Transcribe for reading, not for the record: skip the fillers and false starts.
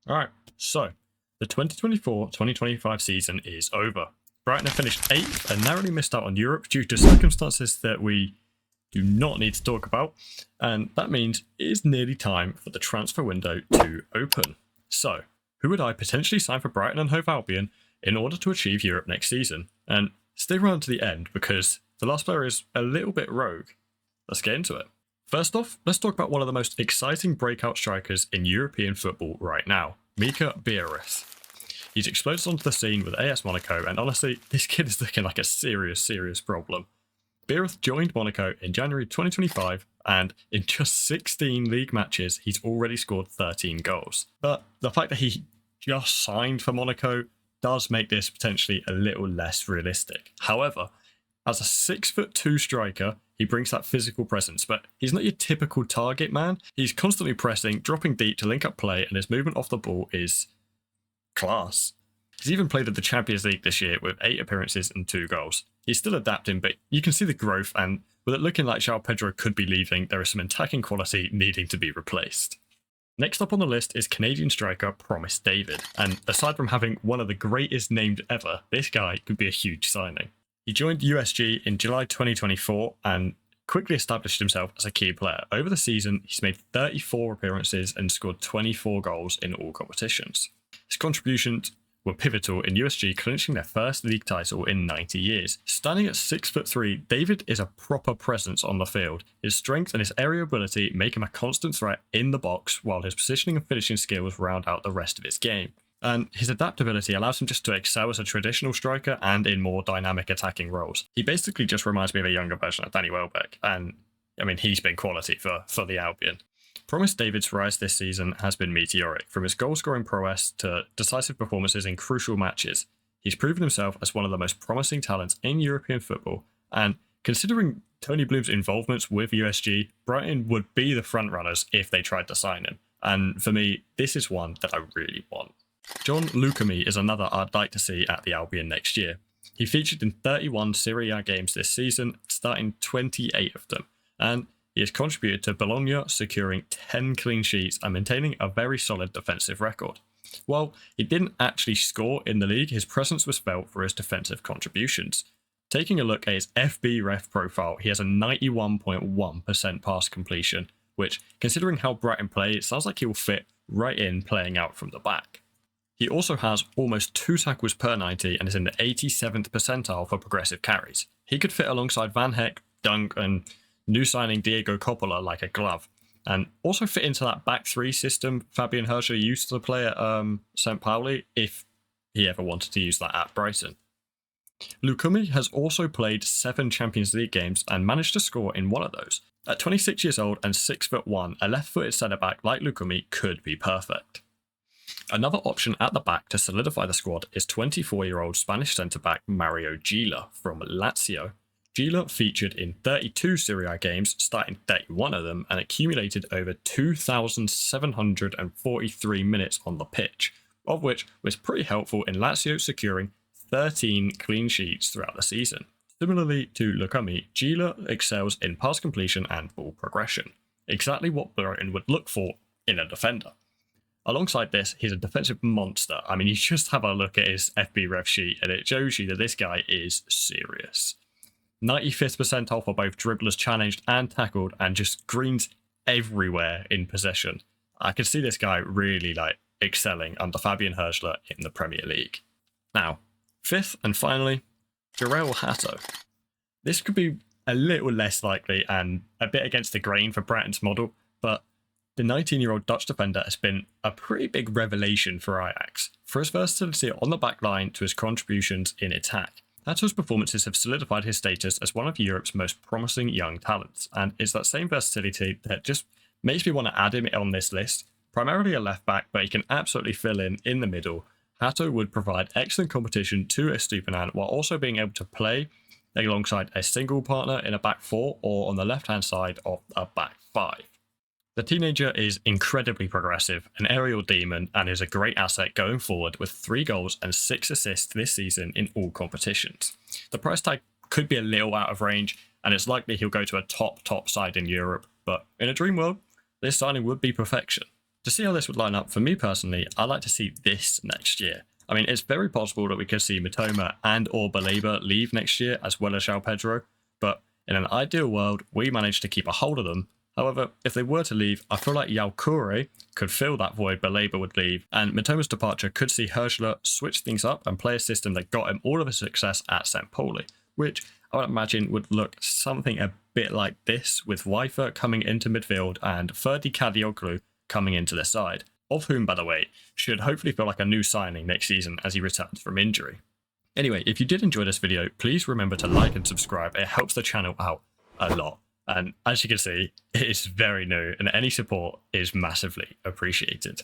Alright, so the 2024-2025 season is over. Brighton have finished 8th and narrowly missed out on Europe due to circumstances that we do not need to talk about, and that means it is nearly time for the transfer window to open. So, who would I potentially sign for Brighton and Hove Albion in order to achieve Europe next season? And stay around to the end because the last player is a little bit rogue. Let's get into it. First off, let's talk about one of the most exciting breakout strikers in European football right now, Mika Biereth. He's exploded onto the scene with AS Monaco, and honestly, this kid is looking like a serious problem. Biereth joined Monaco in January 2025, and in just 16 league matches, he's already scored 13 goals. But the fact that he just signed for Monaco does make this potentially a little less realistic. However, as a 6'2" striker, he brings that physical presence, but he's not your typical target man. He's constantly pressing, dropping deep to link up play, and his movement off the ball is class. He's even played at the Champions League this year with 8 appearances and 2 goals. He's still adapting, but you can see the growth, and with it looking like João Pedro could be leaving, there is some attacking quality needing to be replaced. Next up on the list is Canadian striker Promise David, and aside from having one of the greatest names ever, this guy could be a huge signing. He joined USG in July 2024 and quickly established himself as a key player. Over the season, he's made 34 appearances and scored 24 goals in all competitions. His contributions were pivotal in USG clinching their first league title in 90 years. Standing at 6'3", David is a proper presence on the field. His strength and his aerial ability make him a constant threat in the box, while his positioning and finishing skills round out the rest of his game. And his adaptability allows him just to excel as a traditional striker and in more dynamic attacking roles. He basically just reminds me of a younger version of Danny Welbeck, and I mean, he's been quality for the Albion. Promise David's rise this season has been meteoric. From his goal-scoring prowess to decisive performances in crucial matches, he's proven himself as one of the most promising talents in European football, and considering Tony Bloom's involvements with USG, Brighton would be the frontrunners if they tried to sign him. And for me, this is one that I really want. John Lucami is another I'd like to see at the Albion next year. He featured in 31 Serie A games this season, starting 28 of them, and he has contributed to Bologna securing 10 clean sheets and maintaining a very solid defensive record. While he didn't actually score in the league, his presence was felt for his defensive contributions. Taking a look at his FB ref profile, he has a 91.1% pass completion, which, considering how Brighton play, it sounds like he will fit right in playing out from the back. He also has almost 2 tackles per 90 and is in the 87th percentile for progressive carries. He could fit alongside Van Heck, Dunk, and new signing Diego Coppola like a glove, and also fit into that back 3 system Fabian Hurzeler used to play at St. Pauli if he ever wanted to use that at Brighton. Lucumi has also played 7 Champions League games and managed to score in one of those. At 26 years old and 6'1", a left-footed centre-back like Lucumi could be perfect. Another option at the back to solidify the squad is 24-year-old Spanish centre-back Mario Gila from Lazio. Gila featured in 32 Serie A games, starting 31 of them, and accumulated over 2,743 minutes on the pitch, of which was pretty helpful in Lazio securing 13 clean sheets throughout the season. Similarly to Lucami, Gila excels in pass completion and ball progression, exactly what Brighton would look for in a defender. Alongside this, he's a defensive monster. I mean, you just have a look at his FB ref sheet and it shows you that this guy is serious. 95th percentile for both dribblers challenged and tackled, and just greens everywhere in possession. I could see this guy really excelling under Fabian Hurzeler in the Premier League. Now, 5th and finally, Jarell Hatto. This could be a little less likely and a bit against the grain for Brighton's model, but the 19-year-old Dutch defender has been a pretty big revelation for Ajax, for his versatility on the back line to his contributions in attack. Hatto's performances have solidified his status as one of Europe's most promising young talents, and it's that same versatility that just makes me want to add him on this list. Primarily a left-back, but he can absolutely fill in the middle. Hatto would provide excellent competition to Estupiñán while also being able to play alongside a single partner in a back 4 or on the left-hand side of a back 5. The teenager is incredibly progressive, an aerial demon, and is a great asset going forward with 3 goals and 6 assists this season in all competitions. The price tag could be a little out of range, and it's likely he'll go to a top side in Europe, but in a dream world, this signing would be perfection. To see how this would line up, for me personally, I'd like to see this next year. I mean, it's very possible that we could see Mitoma and or Baleba leave next year, as well as João Pedro, but in an ideal world, we managed to keep a hold of them. However, if they were to leave, I feel like João Kure could fill that void Baleba would leave, and Mitoma's departure could see Hurzeler switch things up and play a system that got him all of his success at St. Pauli, which I would imagine would look something a bit like this, with Weifer coming into midfield and Ferdi Kadioglu coming into the side, of whom, by the way, should hopefully feel like a new signing next season as he returns from injury. Anyway, if you did enjoy this video, please remember to like and subscribe. It helps the channel out a lot. And as you can see, it is very new and any support is massively appreciated.